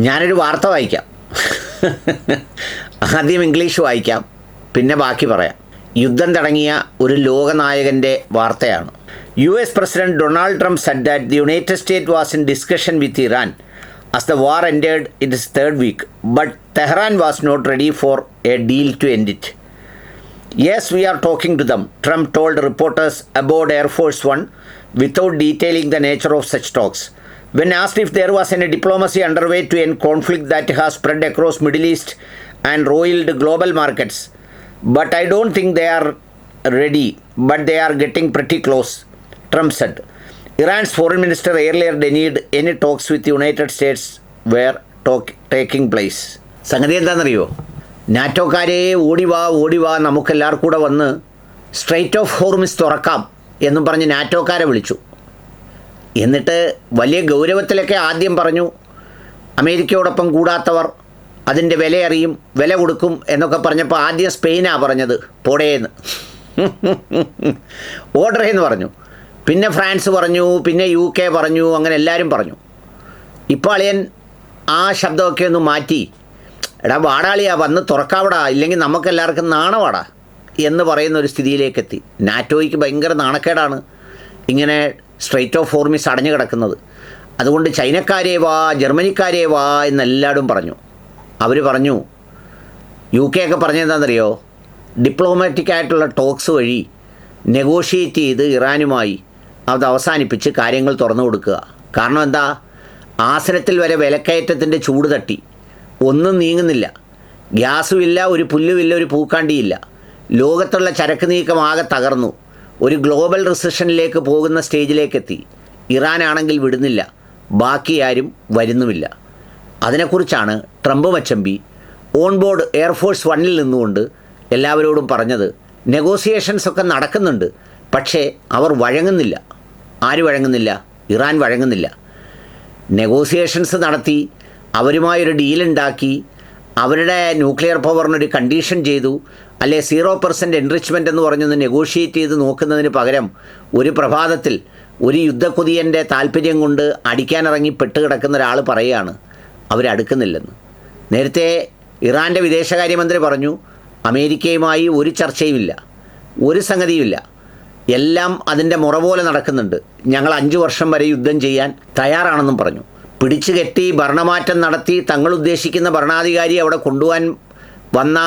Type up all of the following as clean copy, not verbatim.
ഞാനൊരു വാർത്ത വായിക്കാം. ആദ്യം ഇംഗ്ലീഷ് വായിക്കാം, പിന്നെ ബാക്കി പറയാം. യുദ്ധം തുടങ്ങിയ ഒരു ലോകനായകൻ്റെ വാർത്തയാണ്. US president Donald Trump said that the United States was in discussion with Iran as the war entered its third week, but Tehran was not ready for a deal to end it. Yes, we are talking to them, Trump told reporters aboard Air Force One without detailing the nature of such talks. When asked if there was any diplomacy underway to end conflict that has spread across Middle East and roiled global markets, but I don't think they are ready, but they are getting pretty close, Trump said. Iran's foreign minister earlier denied any talks with the United States were taking place. സംഗതി എന്താണെന്നറിയോ? നാറ്റോക്കാരെ ഓടിവാ നമുക്കെല്ലാവർക്കും കൂടെ വന്ന് straight of Hormis തുറക്കാം എന്നും പറഞ്ഞ് നാറ്റോക്കാരെ വിളിച്ചു. എന്നിട്ട് വലിയ ഗൗരവത്തിലൊക്കെ ആദ്യം പറഞ്ഞു, അമേരിക്കയോടൊപ്പം കൂടാത്തവർ അതിൻ്റെ വില അറിയും, വില കൊടുക്കും എന്നൊക്കെ പറഞ്ഞപ്പോൾ ആദ്യം സ്പെയിനാണ് പറഞ്ഞത് പോടേന്ന്, ഓർഡറേന്ന് പറഞ്ഞു. പിന്നെ ഫ്രാൻസ് പറഞ്ഞു, പിന്നെ UK പറഞ്ഞു, അങ്ങനെ എല്ലാവരും പറഞ്ഞു. ഇപ്പോൾ അളിയൻ ആ ശബ്ദമൊക്കെ ഒന്ന് മാറ്റി, എടാ വാടാളിയാ വന്ന് തുറക്കാവടാ, ഇല്ലെങ്കിൽ നമുക്കെല്ലാവർക്കും നാണവാടാ എന്ന് പറയുന്ന ഒരു സ്ഥിതിയിലേക്കെത്തി. നാറ്റോയ്ക്ക് ഭയങ്കര നാണക്കേടാണ് ഇങ്ങനെ സ്ട്രെയിറ്റ് ഓഫ് ഹോർമിസ് അടഞ്ഞു കിടക്കുന്നത്. അതുകൊണ്ട് ചൈനക്കാരെ വാ, ജർമ്മനിക്കാരെ വാ എന്നെല്ലാവരും പറഞ്ഞു. അവർ പറഞ്ഞു, UK ഒക്കെ പറഞ്ഞതെന്താണെന്നറിയോ? ഡിപ്ലോമാറ്റിക് ആയിട്ടുള്ള ടോക്സ് വഴി നെഗോഷിയേറ്റ് ചെയ്ത് ഇറാനുമായി അത് അവസാനിപ്പിച്ച് കാര്യങ്ങൾ തുറന്നു കൊടുക്കുക. കാരണം എന്താ? ആസനത്തിൽ വരെ വിലക്കയറ്റത്തിൻ്റെ ചൂട് തട്ടി, ഒന്നും നീങ്ങുന്നില്ല. ഗ്യാസും ഇല്ല, ഒരു പുല്ലുമില്ല, ഒരു പൂക്കാണ്ടിയില്ല. ലോകത്തുള്ള ചരക്ക് നീക്കം ആകെ തകർന്നു. ഒരു ഗ്ലോബൽ റിസഷനിലേക്ക് പോകുന്ന സ്റ്റേജിലേക്കെത്തി. ഇറാനാണെങ്കിൽ വിടുന്നില്ല, ബാക്കി ആരും വരുന്നുമില്ല. അതിനെക്കുറിച്ചാണ് ട്രംപ് മച്ചമ്പി ഓൺ ബോർഡ് എയർഫോഴ്സ് വണ്ണിൽ നിന്നുകൊണ്ട് എല്ലാവരോടും പറഞ്ഞത്. നെഗോസിയേഷൻസൊക്കെ നടക്കുന്നുണ്ട്, പക്ഷേ അവർ വഴങ്ങുന്നില്ല. ആര് വഴങ്ങുന്നില്ല? ഇറാൻ വഴങ്ങുന്നില്ല. നെഗോസിയേഷൻസ് നടത്തി അവരുമായൊരു ഡീലുണ്ടാക്കി അവരുടെ ന്യൂക്ലിയർ പവറിനൊരു കണ്ടീഷൻ ചെയ്തു, അല്ലെ 0% എൻറിച്ച്മെൻ്റ് എന്ന് പറഞ്ഞൊന്ന് നെഗോഷിയേറ്റ് ചെയ്ത് നോക്കുന്നതിന് പകരം ഒരു പ്രഭാതത്തിൽ ഒരു യുദ്ധക്കൊതിയൻ്റെ താല്പര്യം കൊണ്ട് അടിക്കാനിറങ്ങി പെട്ടുകിടക്കുന്ന ഒരാൾ പറയുകയാണ് അവരടുക്കുന്നില്ലെന്ന്. നേരത്തെ ഇറാൻ്റെ വിദേശകാര്യമന്ത്രി പറഞ്ഞു, അമേരിക്കയുമായി ഒരു ചർച്ചയുമില്ല, ഒരു സംഗതിയുമില്ല, എല്ലാം അതിൻ്റെ മുറ പോലെ നടക്കുന്നുണ്ട്, ഞങ്ങൾ 5 വർഷം വരെ യുദ്ധം ചെയ്യാൻ തയ്യാറാണെന്നും പറഞ്ഞു. പിടിച്ചു കെട്ടി ഭരണമാറ്റം നടത്തി തങ്ങൾ ഉദ്ദേശിക്കുന്ന ഭരണാധികാരി അവിടെ കൊണ്ടുപോകാൻ വന്ന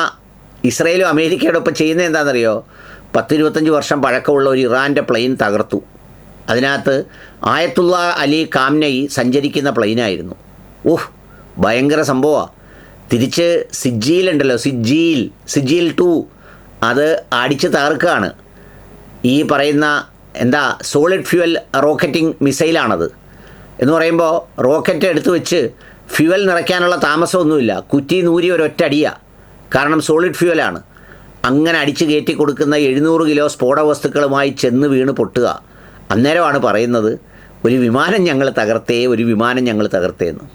ഇസ്രയേലും അമേരിക്കയോടൊപ്പം ചെയ്യുന്നത് എന്താണെന്നറിയോ? 10-25 വർഷം പഴക്കമുള്ള ഒരു ഇറാൻ്റെ പ്ലെയിൻ തകർത്തു. അതിനകത്ത് ആയത്തുള്ള അലി ഖാംനയി സഞ്ചരിക്കുന്ന പ്ലെയിനായിരുന്നു. ഭയങ്കര സംഭവമാണ്. തിരിച്ച് സിജ്ജീലുണ്ടല്ലോ, സിജ്ജീൽ 2 അത് അടിച്ച് തകർക്കുകയാണ്. ഈ പറയുന്ന എന്താ സോളിഡ് ഫ്യൂവൽ റോക്കറ്റിംഗ് മിസൈലാണത്. എന്ന് പറയുമ്പോൾ റോക്കറ്റ് എടുത്തു വെച്ച് ഫ്യൂവൽ നിറയ്ക്കാനുള്ള താമസമൊന്നുമില്ല, കുറ്റി നൂരി ഒരൊറ്റ അടിയാണ്. കാരണം സോളിഡ് ഫ്യൂവലാണ്. അങ്ങനെ അടിച്ച് കയറ്റി കൊടുക്കുന്ന 700 കിലോ സ്ഫോടക വസ്തുക്കളുമായി ചെന്ന് വീണ് പൊട്ടുക. അന്നേരമാണ് പറയുന്നത്, ഒരു വിമാനം ഞങ്ങൾ തകർത്തേ എന്ന്.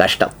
കഷ്ടം.